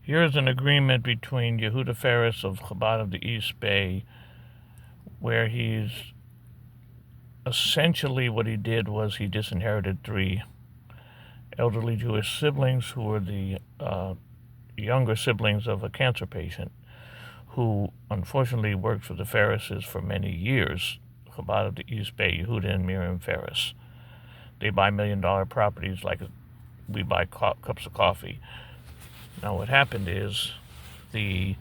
Here is an agreement between Yehuda Ferris of Chabad of the East Bay, where he's essentially what he did was he disinherited 3 elderly Jewish siblings who were the younger siblings of a cancer patient who unfortunately worked for the Ferrises for many years. Chabad of the East Bay, Yehuda and Miram Ferris. They buy $1 million properties like we buy cups of coffee. Now what happened is the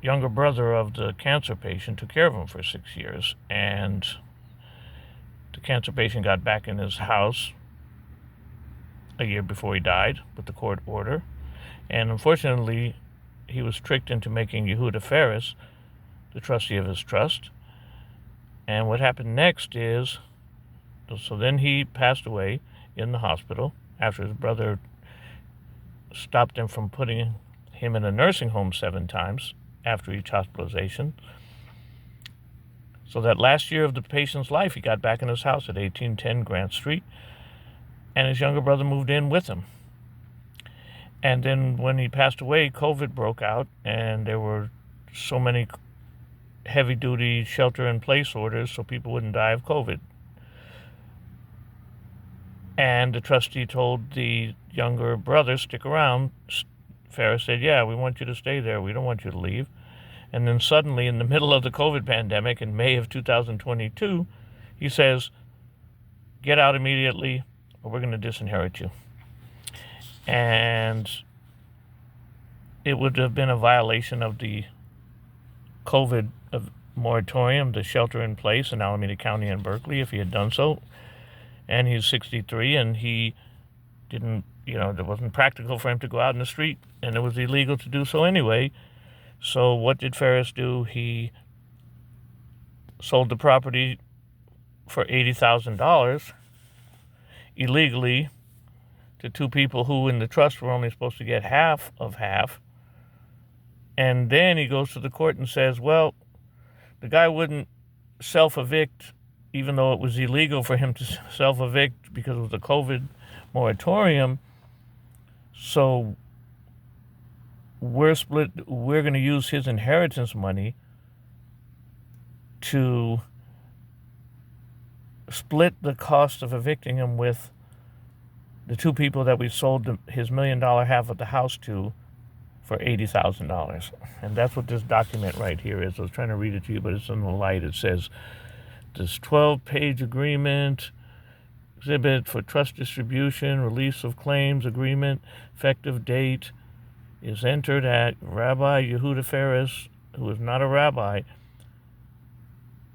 younger brother of the cancer patient took care of him for 6 years, and the cancer patient got back in his house a year before he died with the court order, and unfortunately he was tricked into making Yehuda Ferris the trustee of his trust. And what happened next is, so then he passed away in the hospital after his brother stopped him from putting him in a nursing home 7 times after each hospitalization. So that last year of the patient's life, he got back in his house at 1810 Grant Street, and his younger brother moved in with him. And then when he passed away, COVID broke out, and there were so many heavy-duty shelter-in-place orders so people wouldn't die of COVID. And the trustee told the younger brother, stick around. Ferris said, yeah, we want you to stay there. We don't want you to leave. And then suddenly, in the middle of the COVID pandemic in May of 2022, he says, get out immediately or we're going to disinherit you. And it would have been a violation of the COVID moratorium, the shelter in place in Alameda County and Berkeley, if he had done so. And he's 63, and he didn't, it wasn't practical for him to go out in the street, and it was illegal to do so anyway. So what did Ferris do? He sold the property for $80,000 illegally to 2 people who in the trust were only supposed to get half of half. And then he goes to the court and says, well, the guy wouldn't self-evict, even though it was illegal for him to self-evict because of the COVID moratorium. So we're going to use his inheritance money to split the cost of evicting him with the 2 people that we sold his $1 million half of the house to for $80,000. And that's what this document right here is. I was trying to read it to you, but it's in the light. It says, this 12-page agreement, exhibit for trust distribution, release of claims agreement, effective date is entered at Rabbi Yehuda Ferris, who is not a rabbi,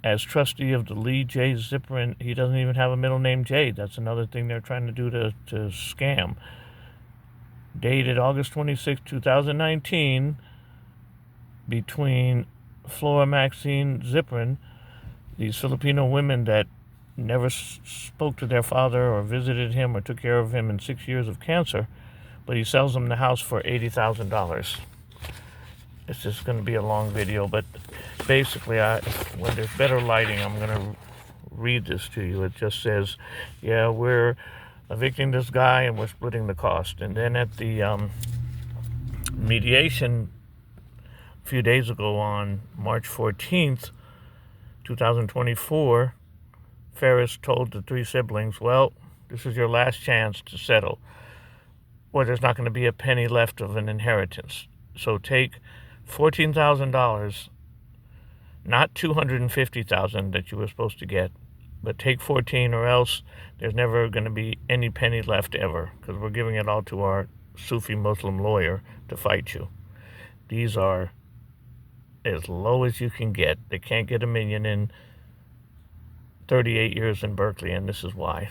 as trustee of the Lee J. Zipperin. He doesn't even have a middle name J. That's another thing they're trying to do to scam. Dated August 26, 2019, between Flora Maxine Zipperin, these Filipino women that never spoke to their father or visited him or took care of him in 6 years of cancer, but he sells them the house for $80,000. It's just going to be a long video, but basically, when there's better lighting, I'm going to read this to you. It just says, yeah, we're evicting this guy and we're splitting the cost. And then at the mediation a few days ago on March 14th, 2024, Ferris told the 3 siblings, well, this is your last chance to settle, or there's not going to be a penny left of an inheritance. So take $14,000, not $250,000 that you were supposed to get, but take 14, or else there's never going to be any penny left ever, because we're giving it all to our Sufi Muslim lawyer to fight you. These are as low as you can get. They can't get $1 million in 38 years in Berkeley, and this is why.